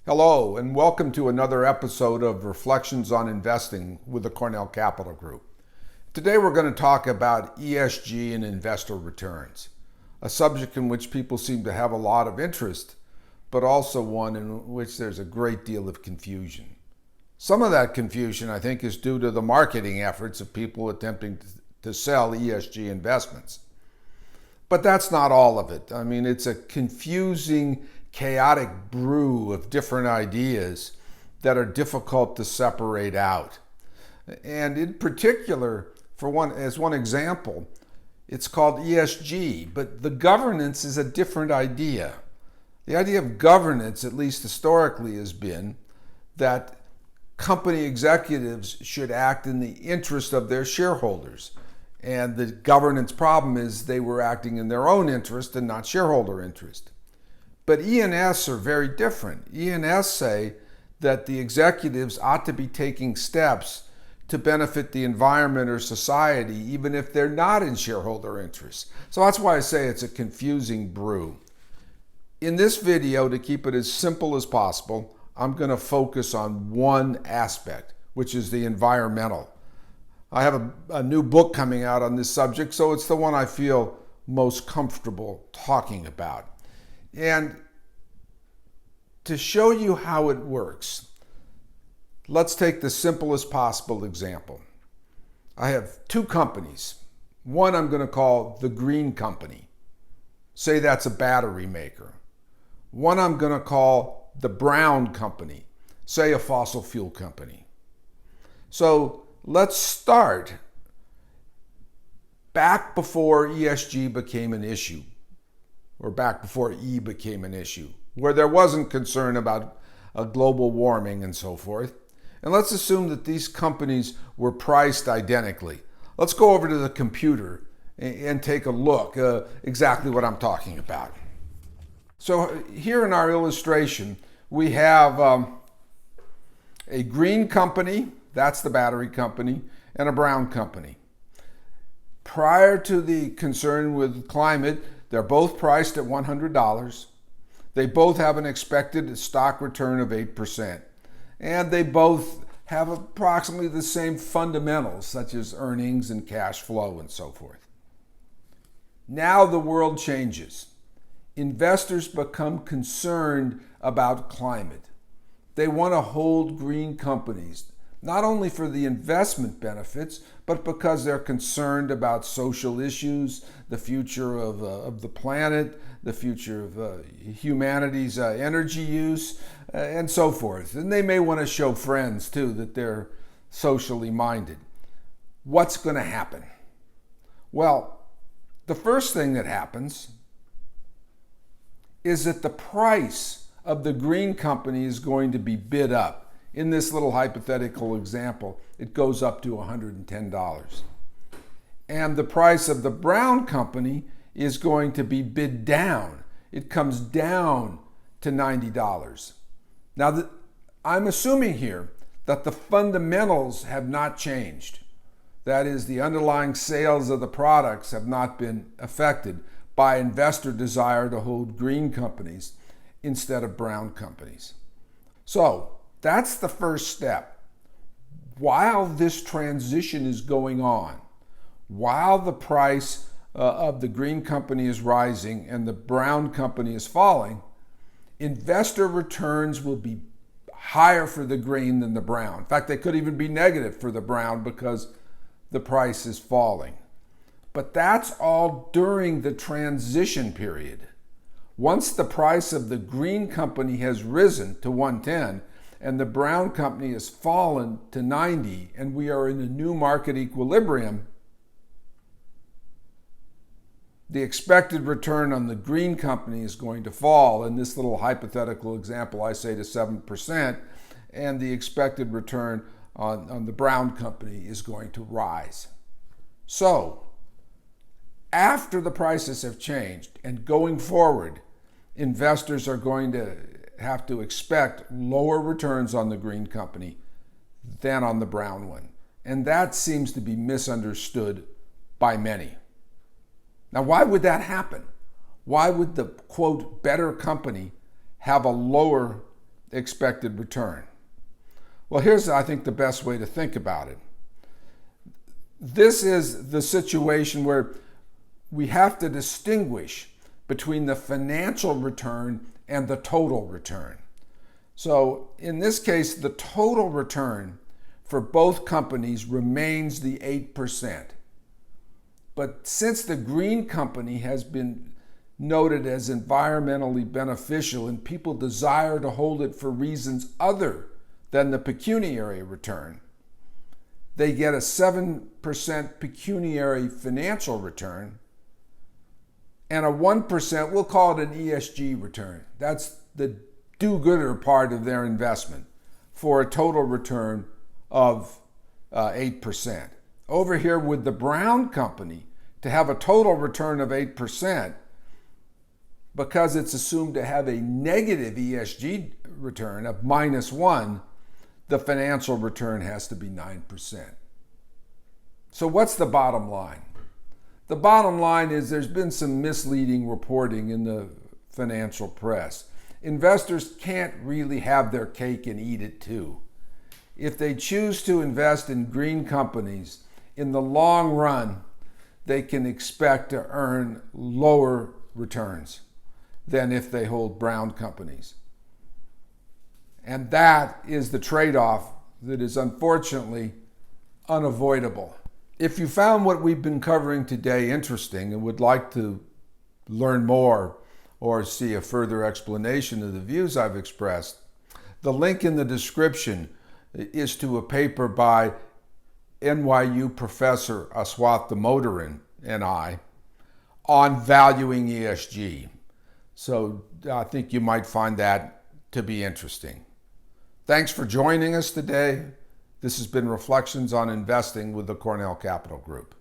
Hello, and welcome to another episode of Reflections on Investing with the Cornell Capital Group. Today we're going to talk about ESG and investor returns, a subject in which people seem to have a lot of interest, but also one in which there's a great deal of confusion. Some of that confusion, I think, is due to the marketing efforts of people attempting to sell ESG investments. But that's not all of it. I mean, it's a confusing, chaotic brew of different ideas that are difficult to separate out. And in particular, as one example, it's called ESG, but the governance is a different idea. The idea of governance, at least historically, has been that company executives should act in the interest of their shareholders. And the governance problem is they were acting in their own interest and not shareholder interest. But E&S are very different. E&S say that the executives ought to be taking steps to benefit the environment or society, even if they're not in shareholder interest. So that's why I say it's a confusing brew. In this video, to keep it as simple as possible, I'm going to focus on one aspect, which is the environmental. I have a new book coming out on this subject, so it's the one I feel most comfortable talking about. And to show you how it works, let's take the simplest possible example. I have two companies. One I'm going to call the green company. Say that's a battery maker. One I'm going to call the brown company. Say a fossil fuel company. So let's start back before ESG became an issue, or back before E became an issue, where there wasn't concern about global warming and so forth. And let's assume that these companies were priced identically. Let's go over to the computer and take a look exactly what I'm talking about. So here in our illustration, we have a green company, that's the battery company, and a brown company. Prior to the concern with climate, they're both priced at $100. They both have an expected stock return of 8%. And they both have approximately the same fundamentals, such as earnings and cash flow and so forth. Now the world changes. Investors become concerned about climate. They want to hold green companies, not only for the investment benefits, but because they're concerned about social issues, the future of the planet, the future of humanity's energy use, and so forth. And they may want to show friends, too, that they're socially minded. What's going to happen? Well, the first thing that happens is that the price of the green company is going to be bid up. In this little hypothetical example, it goes up to $110. And the price of the brown company is going to be bid down. It comes down to $90. Now, I'm assuming here that the fundamentals have not changed. That is, the underlying sales of the products have not been affected by investor desire to hold green companies instead of brown companies. So, that's the first step. While this transition is going on, while the price of the green company is rising and the brown company is falling, investor returns will be higher for the green than the brown. In fact, they could even be negative for the brown because the price is falling. But that's all during the transition period. Once the price of the green company has risen to 110, and the brown company has fallen to 90, and we are in a new market equilibrium, the expected return on the green company is going to fall. In this little hypothetical example, I say to 7%, and the expected return on the brown company is going to rise. So, after the prices have changed and going forward, investors are going to have to expect lower returns on the green company than on the brown one. And that seems to be misunderstood by many. Now, why would that happen? Why would the, quote, better company have a lower expected return. Well, here's, I think, the best way to think about it. This is the situation where we have to distinguish between the financial return and the total return. So in this case, the total return for both companies remains the 8%. But since the green company has been noted as environmentally beneficial and people desire to hold it for reasons other than the pecuniary return, they get a 7% pecuniary financial return and a 1%, we'll call it an ESG return. That's the do-gooder part of their investment for a total return of 8%. Over here with the brown company, to have a total return of 8%, because it's assumed to have a negative ESG return of -1, the financial return has to be 9%. So what's the bottom line? The bottom line is there's been some misleading reporting in the financial press. Investors can't really have their cake and eat it too. If they choose to invest in green companies, in the long run, they can expect to earn lower returns than if they hold brown companies. And that is the trade-off that is unfortunately unavoidable. If you found what we've been covering today interesting and would like to learn more or see a further explanation of the views I've expressed, the link in the description is to a paper by NYU professor Aswath Damodaran and I on valuing ESG. So I think you might find that to be interesting. Thanks for joining us today. This has been Reflections on Investing with the Cornell Capital Group.